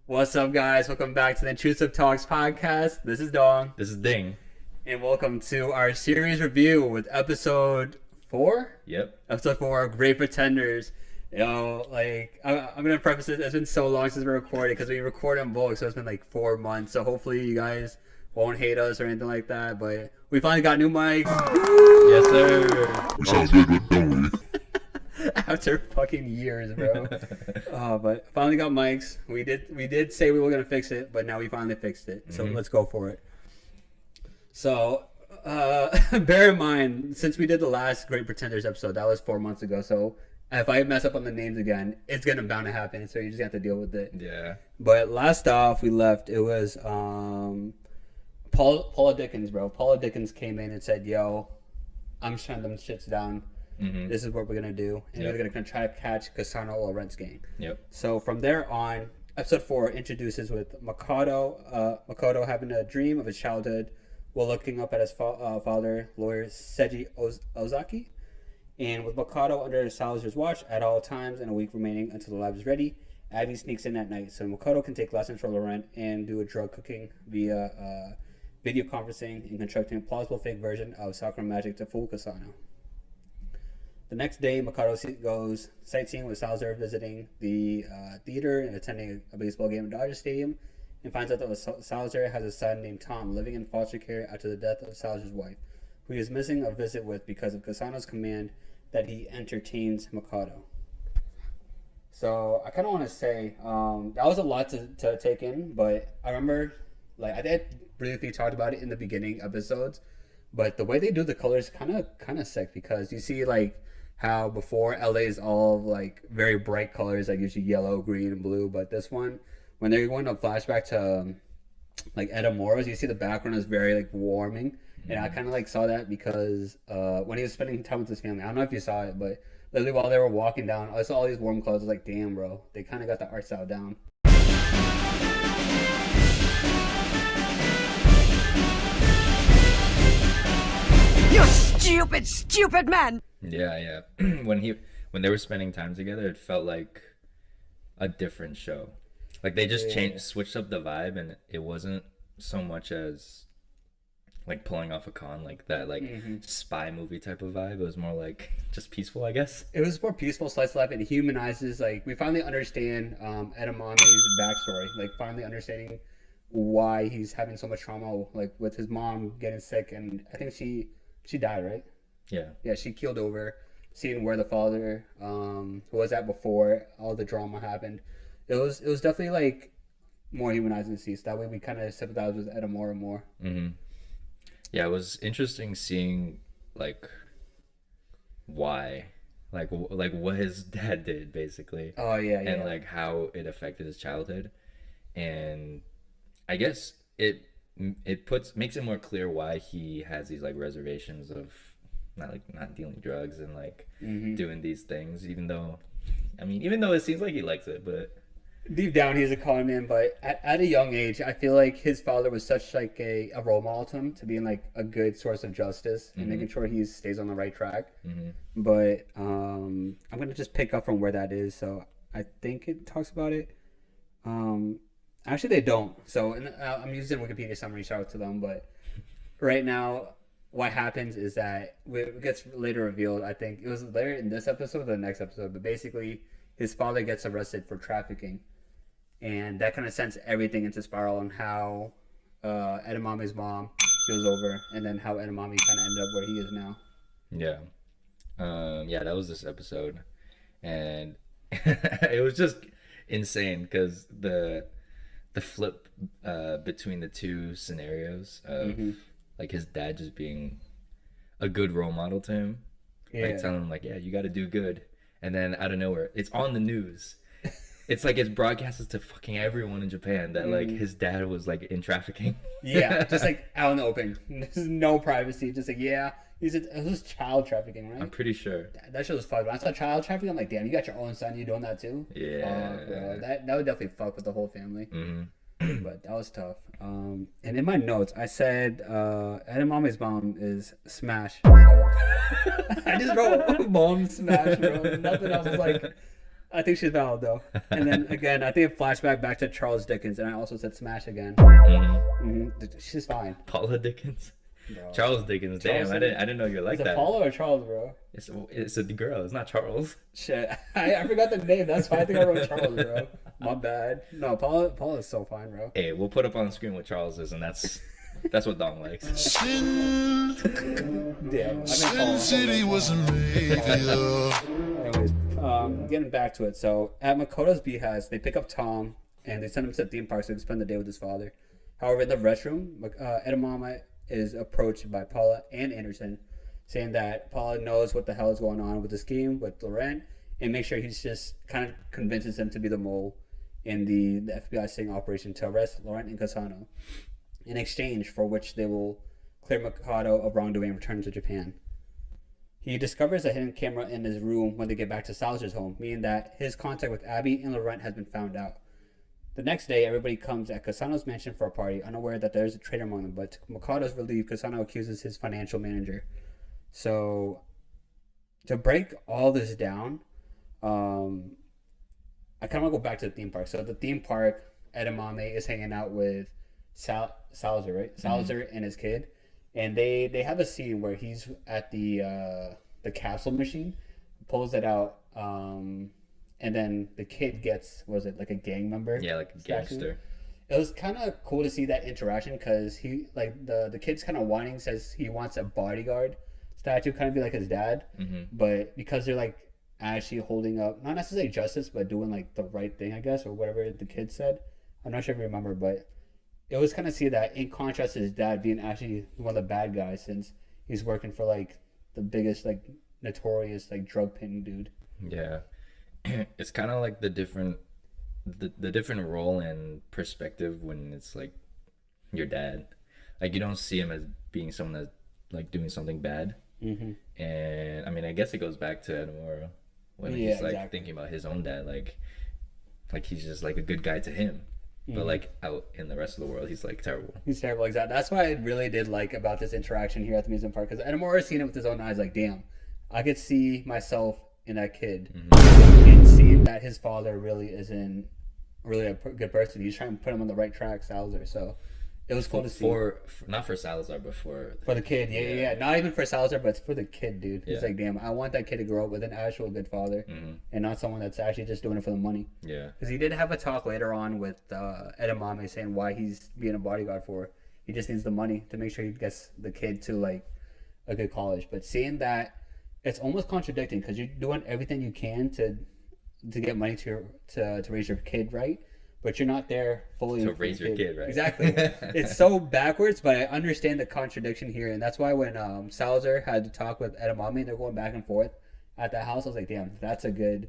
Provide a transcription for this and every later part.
What's up, guys? Welcome back to the Intrusive Talks podcast. This is Dong. This is Ding. And welcome to our series review with episode 4? Yep. Episode 4 of Great Pretenders. I'm going to preface this. It's been so long since we recorded because we record in bulk, so it's been like 4 months. So hopefully you guys won't hate us or anything like that. But we finally got new mics. Yes, sir. We sound good, don't we? After fucking years, bro. But finally got mics. We did say we were gonna fix it, but now we finally fixed it. So let's go for it. So bear in mind, since we did the last Great Pretenders episode, that was 4 months ago. So if I mess up on the names again, it's gonna bound to happen. So you just have to deal with it. Yeah. But last off, we left. It was Paula Dickens, bro. Paula Dickens came in and said, "Yo, I'm shutting them shits down. This is what we're gonna do, and we're gonna try to catch Cassandra Lorentz gang." Yep. So from there on, episode 4 introduces with Makoto having a dream of his childhood while looking up at his father, lawyer Seiji Ozaki, and with Makoto under Salazar's watch at all times and a week remaining until the lab is ready. Abby sneaks in at night so Makoto can take lessons from Laurent and do a drug cooking via video conferencing and constructing a plausible fake version of Sakura magic to fool Cassandra. The next day, Makoto goes sightseeing with Salazar, visiting the theater and attending a baseball game at Dodger Stadium, and finds out that Salazar has a son named Tom living in foster care after the death of Salazar's wife, who he is missing a visit with because of Cassandra's command that he entertains Makoto. So I kind of want to say that was a lot to take in, but I remember, like, I did briefly talk about it in the beginning episodes, but the way they do the colors kind of sick, because you see like how before LA is all like very bright colors, like usually yellow, green, and blue, but this one, when they're going to flashback to like Edamora's, you see the background is very like warming, and I kind of like saw that because when he was spending time with his family, I don't know if you saw it, but literally while they were walking down, I saw all these warm colors. I was like, damn, bro, they kind of got the art style down. You stupid man! Yeah. when they were spending time together, it felt like a different show. Like they just switched up the vibe, and it wasn't so much as like pulling off a con like that, like spy movie type of vibe. It was more like just peaceful, I guess. It was more peaceful slice of life. It humanizes, like, we finally understand Edamami's backstory, like finally understanding why he's having so much trauma, like with his mom getting sick, and I think she died, right? Yeah, she keeled over. Seeing where the father was at before all the drama happened, it was definitely like more humanizing to see. So that way we kind of sympathize with Edamora more. Yeah, it was interesting seeing like why, like what his dad did basically. Oh yeah. And like how it affected his childhood, and I guess it makes it more clear why he has these like reservations of not dealing drugs and like doing these things, even though it seems like he likes it, but deep down he's a con man. But at a young age, I feel like his father was such like a role model to him, to being like a good source of justice and making sure he stays on the right track. But I'm gonna just pick up from where that is. So I think it talks about it. Actually, they don't. So I'm using Wikipedia summary. Shout out to them. But right now, what happens is that it gets later revealed. I think it was later in this episode or the next episode. But basically, his father gets arrested for trafficking, and that kind of sends everything into spiral on how Edamami's mom feels over, and then how Edamami kind of ended up where he is now. Yeah, that was this episode, and it was just insane because the flip between the two scenarios of like his dad just being a good role model to him, like telling him like, yeah, you got to do good, and then out of nowhere it's on the news. It's like it's broadcasted to fucking everyone in Japan that like his dad was like in trafficking. Yeah, just like out in the open. There's no privacy. Just like, yeah, it was child trafficking, right? I'm pretty sure. That shit was fun. When I saw child trafficking, I'm like, damn, you got your own son, you doing that too? Yeah. Bro, that would definitely fuck with the whole family. But that was tough. And in my notes, I said Edamami's mom is Smash. I just wrote Mom Smash, bro. Nothing else. Was like, I think she's valid though. And then again, I think a flashback back to Charles Dickens, and I also said Smash again. She's fine. Paula Dickens. Bro. Charles Dickens. Charles Damn, I didn't know you were like Is it that. Paula or Charles, bro? It's a girl. It's not Charles. Shit, I forgot the name. That's why I think I wrote Charles, bro. My bad. No, Paula's so fine, bro. Hey, we'll put up on the screen what Charles is, and that's what Dom likes. Sin, Damn, I Sin mean City was a maybe. Anyways, getting back to it. So at Makoto's behest, they pick up Tom and they send him to the theme park so he can spend the day with his father. However, in the restroom, Edamame is approached by Paula and Anderson, saying that Paula knows what the hell is going on with the scheme with Laurent, and make sure he's just kind of convinces him to be the mole in the FBI sting operation to arrest Laurent and Kasano, in exchange for which they will clear Mikado of wrongdoing and return to Japan. He discovers a hidden camera in his room when they get back to Salazar's home, meaning that his contact with Abby and Laurent has been found out. The next day, everybody comes at Kasano's mansion for a party, unaware that there's a traitor among them, but to Mikado's relief, Kasano accuses his financial manager. So, to break all this down, I kind of want to go back to the theme park. So, the theme park, Edamame is hanging out with Salazar, right? Salazar and his kid. And they have a scene where he's at the capsule machine, pulls it out, and then the kid gets, was it like a gang member? Yeah, like a statue? gangster. It was kind of cool to see that interaction because he, like, the kid's kind of whining, says he wants a bodyguard statue, kind of be like his dad. But because they're like actually holding up, not necessarily justice, but doing like the right thing, I guess, or whatever the kid said. I'm not sure if you remember, but it was kind of see that in contrast to his dad being actually one of the bad guys, since he's working for like the biggest, like, notorious, like, drug pin dude. Yeah. It's kind of like the different role and perspective when it's like your dad. Like, you don't see him as being someone that's like doing something bad. And I mean, I guess it goes back to Edamura when he's like thinking about his own dad, like he's just like a good guy to him, but like out in the rest of the world, he's like terrible. He's terrible, exactly. That's what I really did like about this interaction here at the amusement park, because Edamura has seen it with his own eyes. Like, damn, I could see myself in that kid, and seeing that his father really isn't really a good person. He's trying to put him on the right track, Salazar. So it was cool to see. For not for Salazar, but for the kid. Yeah. Not even for Salazar, but for the kid, dude. He's Yeah. like, damn, I want that kid to grow up with an actual good father, and not someone that's actually just doing it for the money. Yeah. Because he did have a talk later on with Edamame saying why he's being a bodyguard for. He just needs the money to make sure he gets the kid to like a good college. But seeing that, it's almost contradicting because you're doing everything you can to get money to raise your kid right, but you're not there fully To for raise the your kid right. Exactly. It's so backwards, but I understand the contradiction here, and that's why when Salazar had to talk with Edamame, they're going back and forth at that house. I was like, damn, that's a good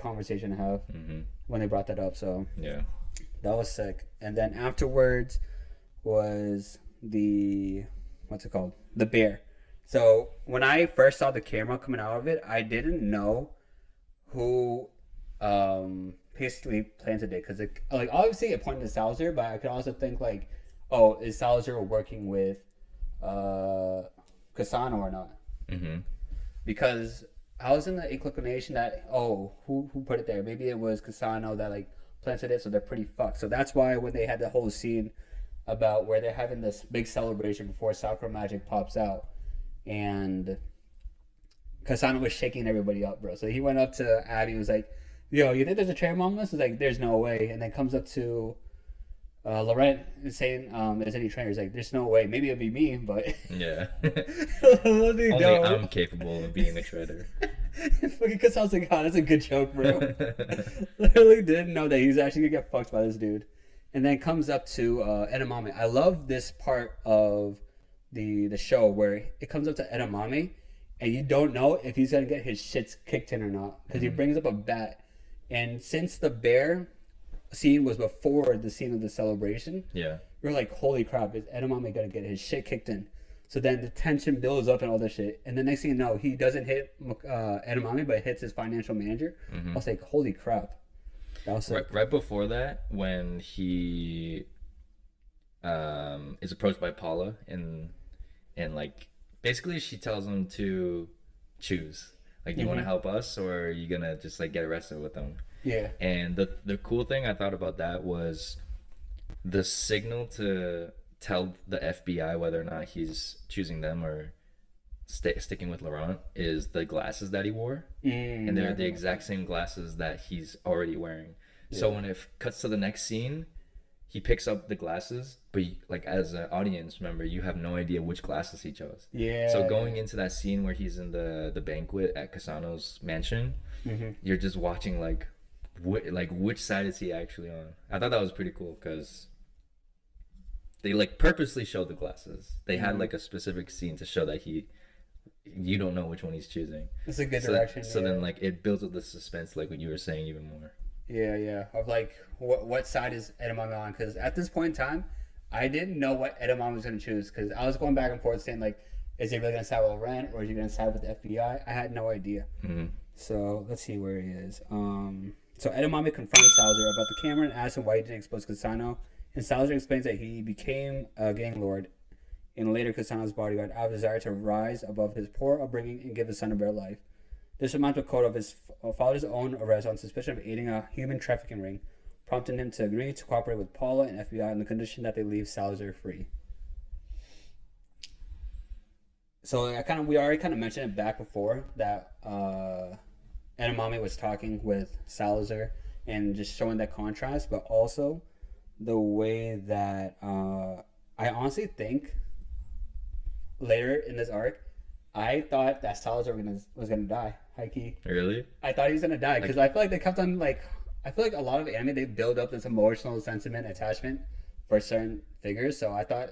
conversation to have when they brought that up. So Yeah. that was sick. And then afterwards was the the bear. So when I first saw the camera coming out of it, I didn't know who basically planted it, because like obviously it pointed to Salazar, but I could also think like, oh, is Salazar working with Kasano or not? Because I was in the inclination that, oh, who put it there? Maybe it was Kasano that like planted it, so they're pretty fucked. So that's why when they had the whole scene about where they're having this big celebration before Sakura Magic pops out, and Kasano was shaking everybody up, bro. So he went up to Abby and was like, yo, you think there's a traitor among us? He's like, there's no way. And then comes up to Laurent and saying, there's any traitors. Like, there's no way. Maybe it'll be me, but Yeah. only Only I'm capable of being a traitor. Fucking Kasano's like, oh, that's a good joke, bro. Literally didn't know that he's actually gonna get fucked by this dude. And then comes up to Edamame. I love this part of the show where it comes up to Edamame and you don't know if he's gonna get his shits kicked in or not, because he brings up a bat. And since the bear scene was before the scene of the celebration, Yeah. you're like, holy crap, is Edamame gonna get his shit kicked in? So then the tension builds up and all this shit, and the next thing you know, he doesn't hit Edamame, but hits his financial manager. I was like, holy crap. That was sick. Right before that, when he is approached by Paula and like basically she tells him to choose. Like, you want to help us, or are you gonna just like get arrested with them? Yeah. And the cool thing I thought about that was the signal to tell the FBI whether or not he's choosing them or sticking with Laurent is the glasses that he wore, and they're the exact same glasses that he's already wearing. So when it cuts to the next scene, he picks up the glasses, but like as an audience member, you have no idea which glasses he chose. Yeah. So going into that scene where he's in the banquet at Cassano's mansion, you're just watching like which side is he actually on. I thought that was pretty cool because they like purposely showed the glasses. They had like a specific scene to show that you don't know which one he's choosing. It's a good direction. So then like it builds up the suspense, like what you were saying, even more. Yeah. Of like what side is Edamame on? Because at this point in time, I didn't know what Edamame was going to choose. Because I was going back and forth saying like, is he really going to side with Laurent or is he going to side with the FBI? I had no idea. So let's see where he is. So Edamame confronts Salazar about the camera and asks him why he didn't expose Cassano. And Salazar explains that he became a gang lord and later Cassano's bodyguard out of desire to rise above his poor upbringing and give his son a better life. This reminds Makoto of his father's own arrest on suspicion of aiding a human trafficking ring, prompting him to agree to cooperate with Paula and FBI on the condition that they leave Salazar free. So we already kind of mentioned it back before that Edamame was talking with Salazar and just showing that contrast, but also the way that I honestly think later in this arc, I thought that Salazar was gonna die. High key. Really? I thought he was gonna die because I feel like they kept on like. I feel like a lot of anime they build up this emotional sentiment attachment for certain figures. So I thought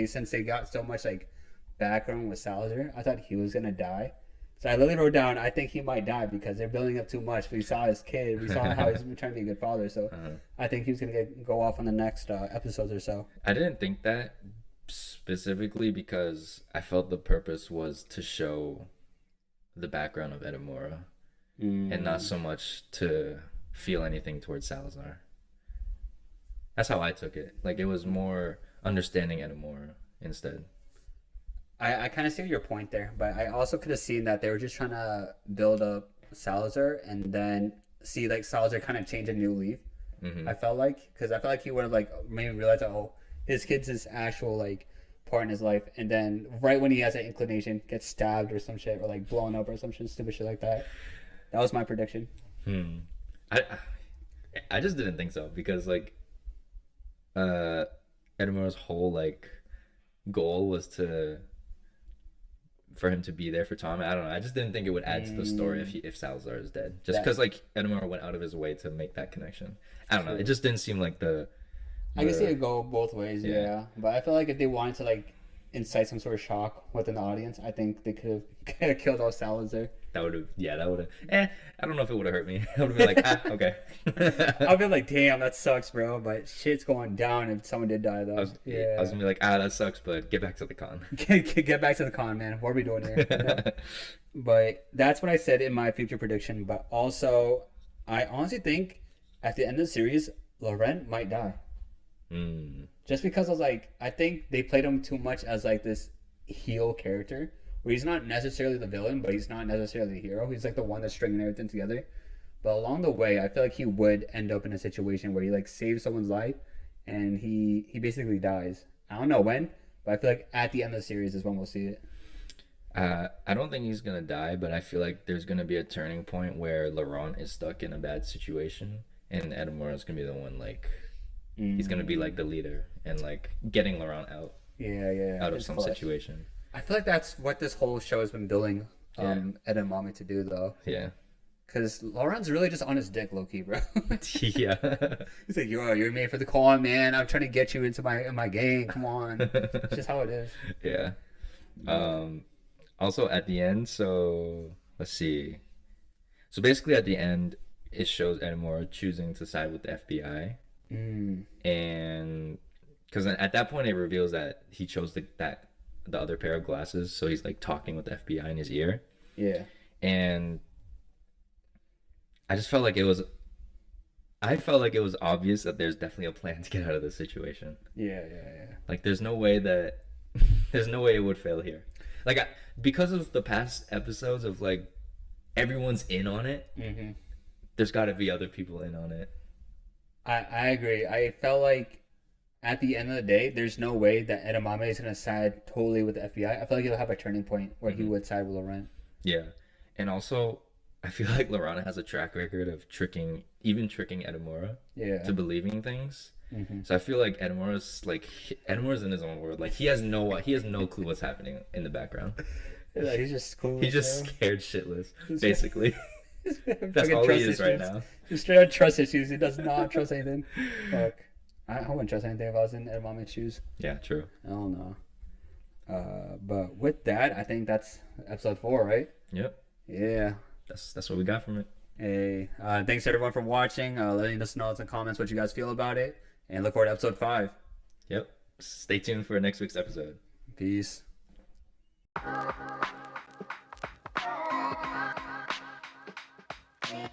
since they got so much like background with Salazar, I thought he was gonna die. So I literally wrote down, I think he might die because they're building up too much. We saw his kid. We saw how he's been trying to be a good father. So I think he was gonna go off on the next episodes or so. I didn't think that specifically because I felt the purpose was to show the background of Edamura and not so much to feel anything towards Salazar. That's how I took it. Like it was more understanding Edamura instead. I kind of see your point there, but I also could have seen that they were just trying to build up Salazar and then see like Salazar kind of change a new leaf. I felt like because I felt like he would have like maybe realized his kid's his actual like part in his life, and then right when he has that inclination, gets stabbed or some shit or like blown up or some shit stupid shit like that. That was my prediction. I just didn't think so because like Edamura's whole like goal was for him to be there for Tom. I don't know. I just didn't think it would add to the story if Salazar is dead. Just because like Edamura went out of his way to make that connection. I don't know. It just didn't seem like I can see it go both ways, yeah. But I feel like if they wanted to like incite some sort of shock within the audience, I think they could have killed off Salazar. That would have. I don't know if it would have hurt me. I would have been like, okay. I'd be like, damn, that sucks, bro. But shit's going down if someone did die, though. I was gonna be like, that sucks, but get back to the con. Get back to the con, man. What are we doing here? But that's what I said in my future prediction. But also, I honestly think at the end of the series, Laurent might die. Just because I think they played him too much as like this heel character, where he's not necessarily the villain, but he's not necessarily the hero. He's like the one that's stringing everything together. But along the way, I feel like he would end up in a situation where he like saves someone's life, and he basically dies. I don't know when, but I feel like at the end of the series is when we'll see it. I don't think he's gonna die, but I feel like there's gonna be a turning point where Laurent is stuck in a bad situation, and Edamura is gonna be the one like. He's gonna be like the leader and like getting Laurent out. Out of some situation. I feel like that's what this whole show has been building Edamame to do, though. Yeah. Because Laurent's really just on his dick, low key, bro. Yeah. He's like, you're made for the con, man. I'm trying to get you into my gang. Come on. It's just how it is. Yeah. Also at the end, so let's see. So basically at the end, it shows Edamura choosing to side with the FBI. And because at that point it reveals that he chose the other pair of glasses, so he's like talking with the FBI in his ear. Yeah. And I felt like it was obvious that there's definitely a plan to get out of this situation. Yeah. Like there's no way it would fail here. Like because of the past episodes of like everyone's in on it, there's got to be other people in on it. I agree. I felt like at the end of the day, there's no way that Edamame is gonna side totally with the FBI. I feel like he'll have a turning point where he would side with Laurent. Yeah, and also I feel like Laurent has a track record of tricking Edamura to believing things. So I feel like Edamura's in his own world. Like he has no clue what's happening in the background. Yeah, he's just cool. He's just scared shitless, basically. That's all he is right now. Just straight up trust issues. He does not trust anything. Fuck. I wouldn't trust anything if I was in Edamame's shoes. Yeah, true. I don't know. But with that, I think that's episode 4, right? Yep. Yeah. That's what we got from it. Hey, thanks everyone for watching. Letting us know in the comments what you guys feel about it, and look forward to episode 5. Yep. Stay tuned for next week's episode. Peace. Yeah.